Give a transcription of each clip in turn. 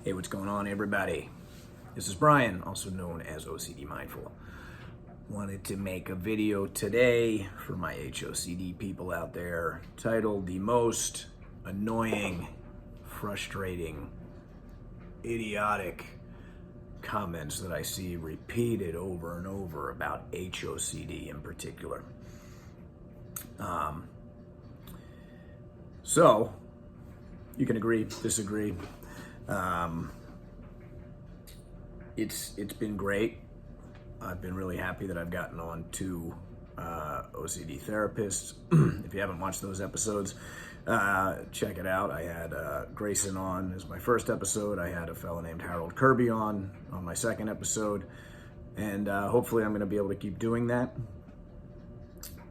Hey, what's going on, everybody? This is Brian, also known as OCD Mindful. Wanted to make a video today for my HOCD people out there titled The Most Annoying, Frustrating, Idiotic Comments That I See Repeated over and over about HOCD in particular. So, you can agree, disagree. It's been great. I've been really happy that I've gotten on two OCD therapists. If you haven't watched those episodes, check it out. I had Grayson on as my first episode. I had a fellow named Harold Kirby on my second episode. And hopefully I'm going to be able to keep doing that.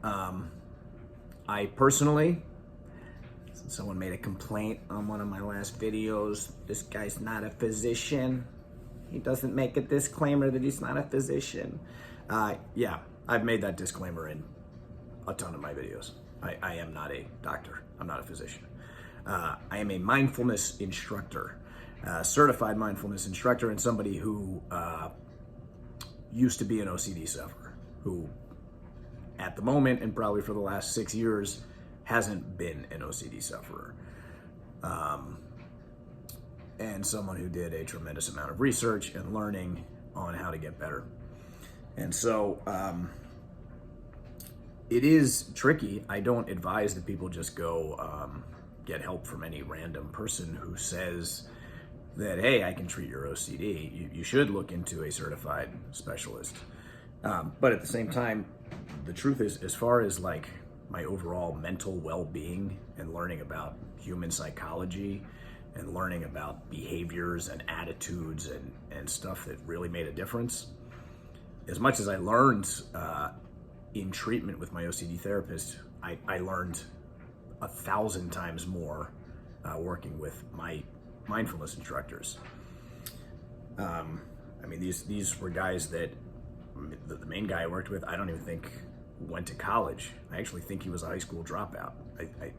I personally, someone made a complaint on one of my last videos. This guy's not a physician. He doesn't make a disclaimer that he's not a physician. Yeah, I've made that disclaimer in a ton of my videos. I am not a doctor. I'm not a physician. I am a mindfulness instructor, certified mindfulness instructor, and somebody who used to be an OCD sufferer, who at the moment and probably for the last 6 years hasn't been an OCD sufferer. And someone who did a tremendous amount of research and learning on how to get better. And so it is tricky. I don't advise that people just go get help from any random person who says that, hey, I can treat your OCD. You should look into a certified specialist. But at the same time, the truth is, as far as like my overall mental well-being and learning about human psychology and learning about behaviors and attitudes and stuff that really made a difference, as much as I learned in treatment with my OCD therapist, I learned 1,000 times more working with my mindfulness instructors. I mean, these were guys that, the main guy I worked with, I don't even think went to college. I actually think he was a high school dropout. I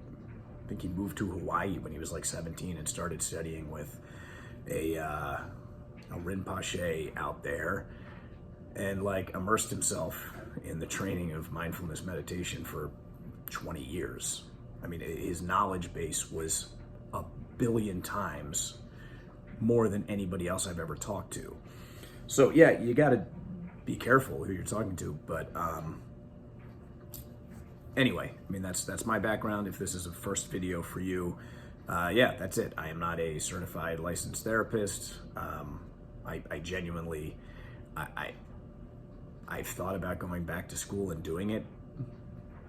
think he moved to Hawaii when he was like 17 and started studying with a Rinpoche out there and like immersed himself in the training of mindfulness meditation for 20 years. I mean, his knowledge base was 1 billion times more than anybody else I've ever talked to. So yeah, you gotta be careful who you're talking to, but anyway, I mean, that's my background. If this is a first video for you, yeah, that's it. I am not a certified licensed therapist. I genuinely, I've thought about going back to school and doing it,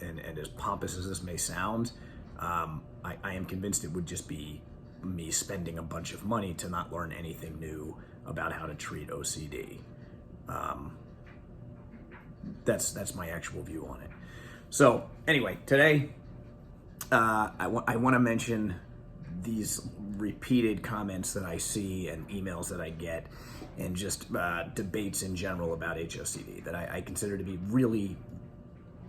and as pompous as this may sound, I am convinced it would just be me spending a bunch of money to not learn anything new about how to treat OCD. That's my actual view on it. So anyway, today I want to mention these repeated comments that I see and emails that I get and just debates in general about HOCD that I consider to be really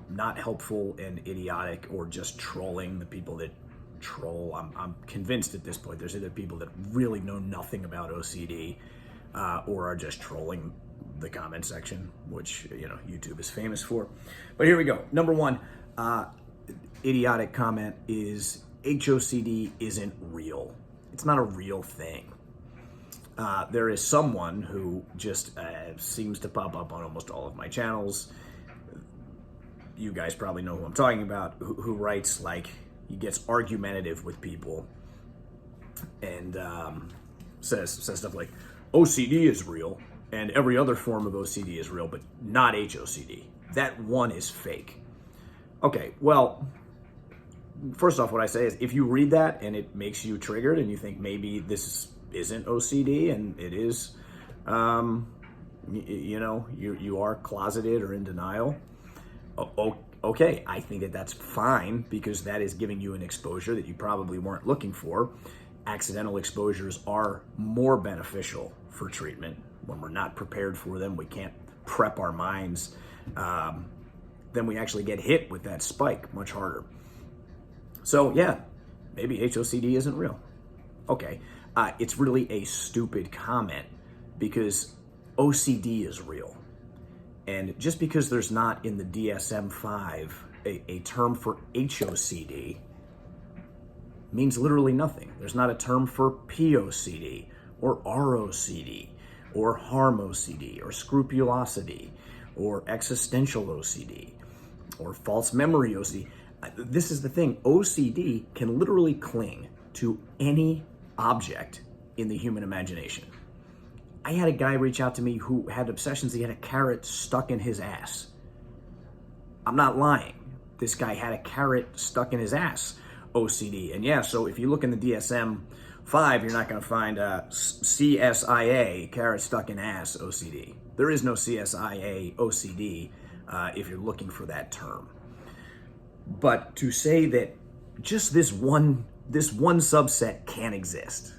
not helpful and idiotic, or just trolling. The people that troll, I'm convinced at this point there's either people that really know nothing about OCD or are just trolling the comment section, which, you know, YouTube is famous for. But here we go. Number one, idiotic comment is HOCD isn't real. It's not a real thing. There is someone who just seems to pop up on almost all of my channels. You guys probably know who I'm talking about, who writes like, he gets argumentative with people and says stuff like, OCD is real, and every other form of OCD is real, but not HOCD. That one is fake. Okay, well, first off, what I say is, if you read that and it makes you triggered and you think maybe this isn't OCD and it is, you know, you are closeted or in denial, okay, I think that that's fine, because that is giving you an exposure that you probably weren't looking for. Accidental exposures are more beneficial for treatment. When we're not prepared for them, we can't prep our minds, then we actually get hit with that spike much harder. So yeah, maybe HOCD isn't real. Okay, It's really a stupid comment because OCD is real. And just because there's not in the DSM-5 a term for HOCD means literally nothing. There's not a term for POCD or ROCD or harm OCD or scrupulosity or existential OCD or false memory OCD. This is the thing. OCD can literally cling to any object in the human imagination. I had a guy reach out to me who had obsessions. He had a carrot stuck in his ass. I'm not lying. This guy had a carrot stuck in his ass, OCD. And yeah, so if you look in the DSM-5, you're not going to find CSIA, carrot stuck in ass, OCD. There is no CSIA, OCD, if you're looking for that term. But to say that just this one subset can exist,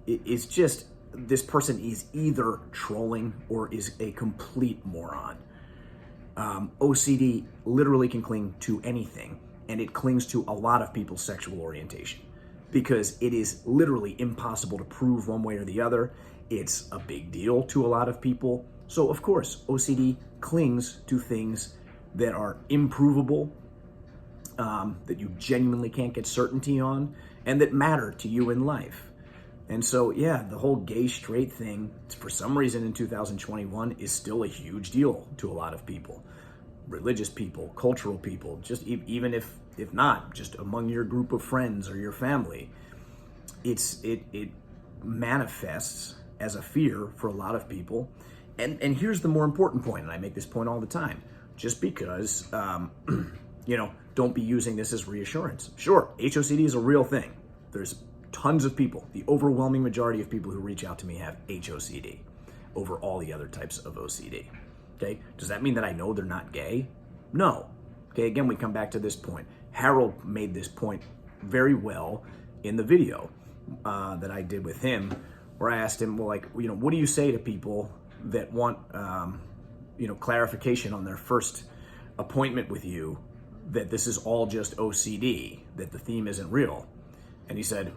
it's just, this person is either trolling or is a complete moron. OCD literally can cling to anything, and it clings to a lot of people's sexual orientation because it is literally impossible to prove one way or the other. It's a big deal to a lot of people. So of course, OCD clings to things that are improvable, that you genuinely can't get certainty on, and that matter to you in life. And so, yeah, the whole gay straight thing, for some reason in 2021, is still a huge deal to a lot of people. Religious people, cultural people, just even if not, just among your group of friends or your family. It manifests as a fear for a lot of people. And here's the more important point, and I make this point all the time. Just because, don't be using this as reassurance. Sure, HOCD is a real thing. There's tons of people, the overwhelming majority of people who reach out to me have HOCD over all the other types of OCD. Okay, does that mean that I know they're not gay? No. Okay, again, we come back to this point. Harold made this point very well in the video that I did with him, where I asked him, well, what do you say to people that want, clarification on their first appointment with you that this is all just OCD, that the theme isn't real? And he said,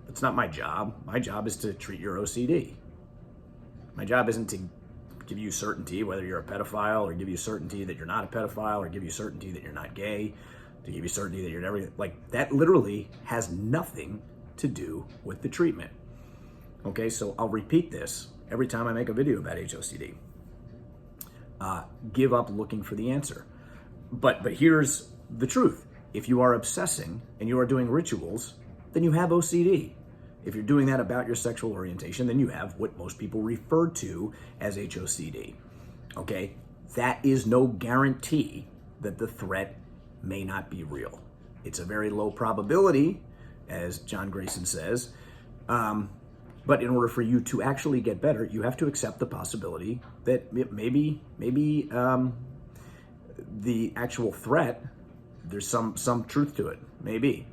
it's not my job. My job is to treat your OCD. My job isn't to give you certainty whether you're a pedophile, or give you certainty that you're not a pedophile, or give you certainty that you're not gay, to give you certainty that you're never, that literally has nothing to do with the treatment. Okay, so I'll repeat this every time I make a video about HOCD. Give up looking for the answer. But here's the truth. If you are obsessing and you are doing rituals, then you have OCD. If you're doing that about your sexual orientation, then you have what most people refer to as HOCD. Okay? That is no guarantee that the threat may not be real. It's a very low probability, as John Grayson says. But in order for you to actually get better, you have to accept the possibility that maybe the actual threat, there's some truth to it. Maybe.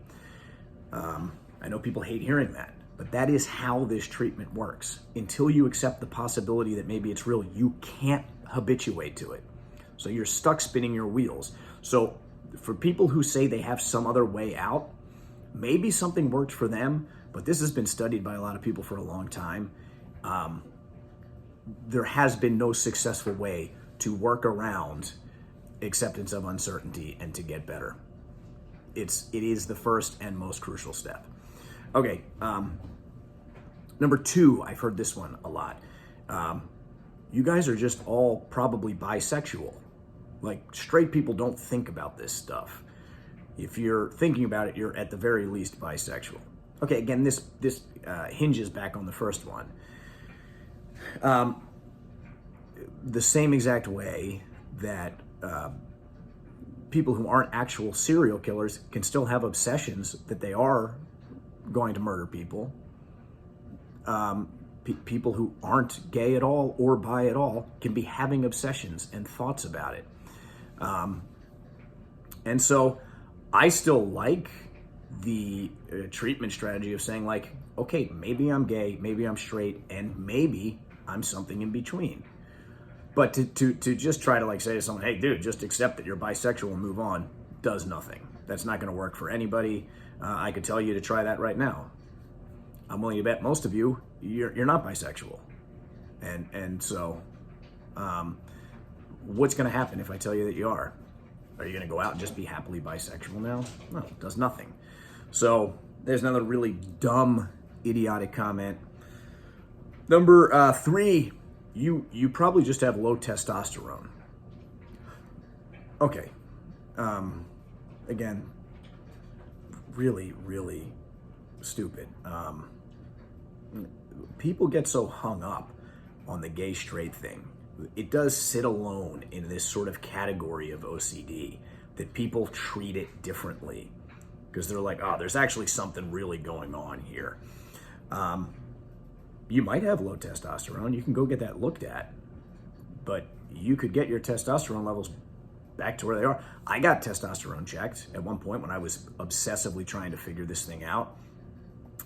I know people hate hearing that, but that is how this treatment works. Until you accept the possibility that maybe it's real, you can't habituate to it. So you're stuck spinning your wheels. So for people who say they have some other way out, maybe something worked for them, but this has been studied by a lot of people for a long time. There has been no successful way to work around acceptance of uncertainty and to get better. It is the first and most crucial step. Okay, number 2, I've heard this one a lot. You guys are just all probably bisexual. Straight people don't think about this stuff. If you're thinking about it, you're at the very least bisexual. Okay, again, this hinges back on the first one. The same exact way that people who aren't actual serial killers can still have obsessions that they are going to murder people. People who aren't gay at all or bi at all can be having obsessions and thoughts about it. And so I still like the treatment strategy of saying okay, maybe I'm gay, maybe I'm straight, and maybe I'm something in between. But to just try to say to someone, hey dude, just accept that you're bisexual and move on, does nothing. That's not going to work for anybody. I could tell you to try that right now. I'm willing to bet most of you, you're not bisexual. And so, what's going to happen if I tell you that you are? Are you going to go out and just be happily bisexual now? No, it does nothing. So there's another really dumb, idiotic comment. Number 3, you probably just have low testosterone. Okay. Again, really, really stupid. People get so hung up on the gay straight thing. It does sit alone in this sort of category of OCD that people treat it differently because they're like, oh, there's actually something really going on here. You might have low testosterone. You can go get that looked at, but you could get your testosterone levels back to where they are. I got testosterone checked at one point when I was obsessively trying to figure this thing out.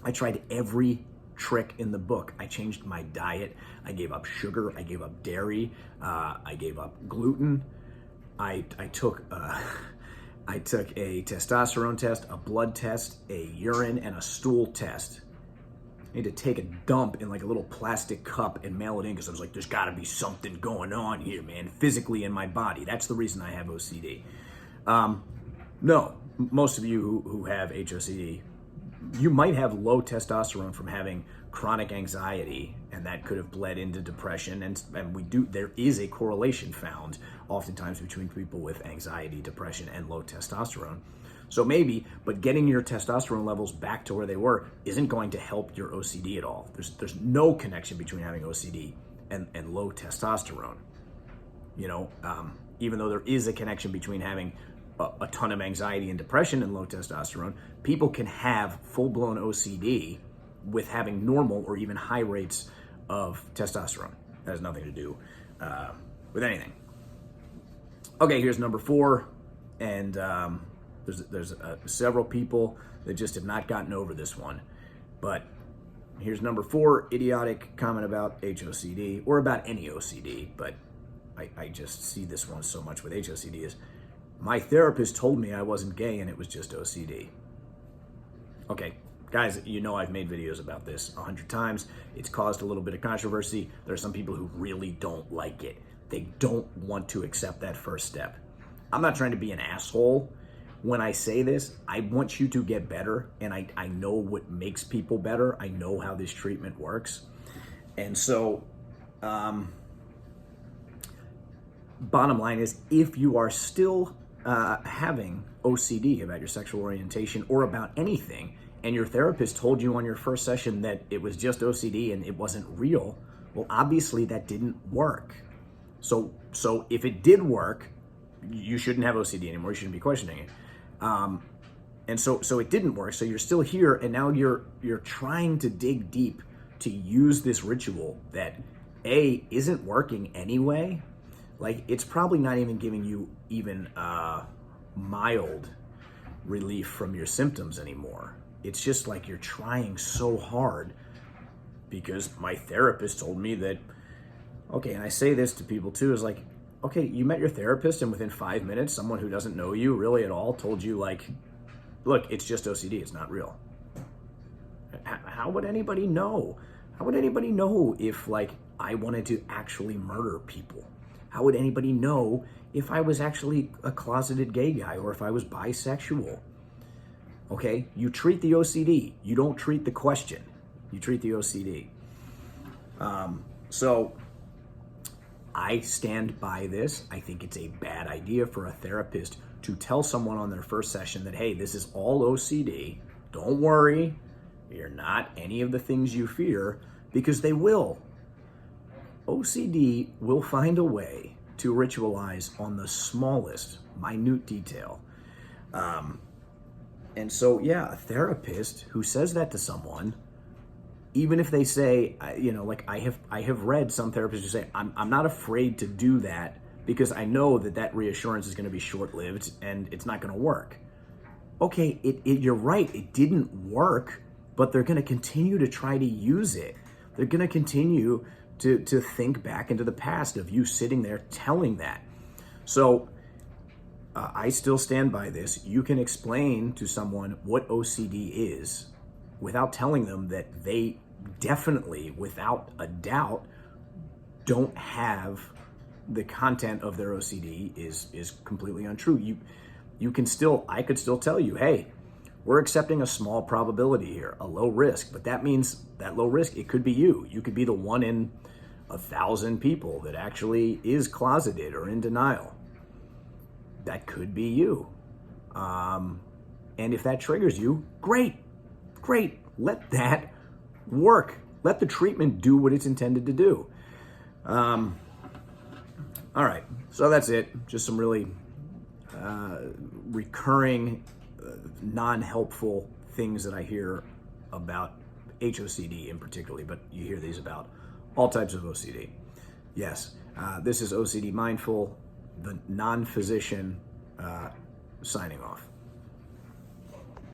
I tried every trick in the book. I changed my diet. I gave up sugar. I gave up dairy. I gave up gluten. I took a testosterone test, a blood test, a urine, and a stool test. I had to take a dump in like a little plastic cup and mail it in because I was like, there's got to be something going on here, man, physically in my body. That's the reason I have OCD. No, most of you who have HOCD, you might have low testosterone from having chronic anxiety, and that could have bled into depression. And there is a correlation found oftentimes between people with anxiety, depression, and low testosterone. So maybe, but getting your testosterone levels back to where they were isn't going to help your OCD at all. There's no connection between having OCD and low testosterone. You know, even though there is a connection between having a ton of anxiety and depression and low testosterone, people can have full-blown OCD with having normal or even high rates of testosterone. That has nothing to do with anything. Okay, here's number 4, and there's several people that just have not gotten over this one. But here's number 4, idiotic comment about HOCD, or about any OCD, but I just see this one so much with HOCD is, my therapist told me I wasn't gay and it was just OCD. Okay, guys, you know I've made videos about this 100 times. It's caused a little bit of controversy. There are some people who really don't like it. They don't want to accept that first step. I'm not trying to be an asshole. When I say this, I want you to get better, and I know what makes people better. I know how this treatment works. And so, bottom line is, if you are still having OCD about your sexual orientation or about anything, and your therapist told you on your first session that it was just OCD and it wasn't real, well, obviously that didn't work. So if it did work, you shouldn't have OCD anymore. You shouldn't be questioning it. And so it didn't work. So you're still here, and now you're trying to dig deep to use this ritual that isn't working anyway. Like, it's probably not even giving you even mild relief from your symptoms anymore. It's just like you're trying so hard because my therapist told me that, okay, and I say this to people too, is like, okay, you met your therapist and within 5 minutes, someone who doesn't know you really at all told you, like, look, it's just OCD, it's not real. How would anybody know? How would anybody know if, like, I wanted to actually murder people? How would anybody know if I was actually a closeted gay guy or if I was bisexual? Okay, you treat the OCD. You don't treat the question. You treat the OCD. So I stand by this. I think it's a bad idea for a therapist to tell someone on their first session that, hey, this is all OCD. Don't worry. You're not any of the things you fear, because they will. OCD will find a way to ritualize on the smallest, minute detail. And so, yeah, a therapist who says that to someone, even if they say, you know, like I have read some therapists who say, I'm not afraid to do that because I know that reassurance is going to be short-lived and it's not going to work. Okay, you're right, it didn't work, but they're going to continue to try to use it. They're going to continue to think back into the past of you sitting there telling that. So I still stand by this. You can explain to someone what OCD is without telling them that they definitely, without a doubt, don't have the content of their OCD is completely untrue. I could still tell you, hey, we're accepting a small probability here, a low risk, but that means that low risk, it could be you. You could be the 1 in 1,000 people that actually is closeted or in denial. That could be you. And if that triggers you, great. Let that work. Let the treatment do what it's intended to do. All right, so that's it. Just some really recurring, non-helpful things that I hear about HOCD in particular, but you hear these about all types of OCD. Yes, this is OCD Mindful, the non-physician, signing off.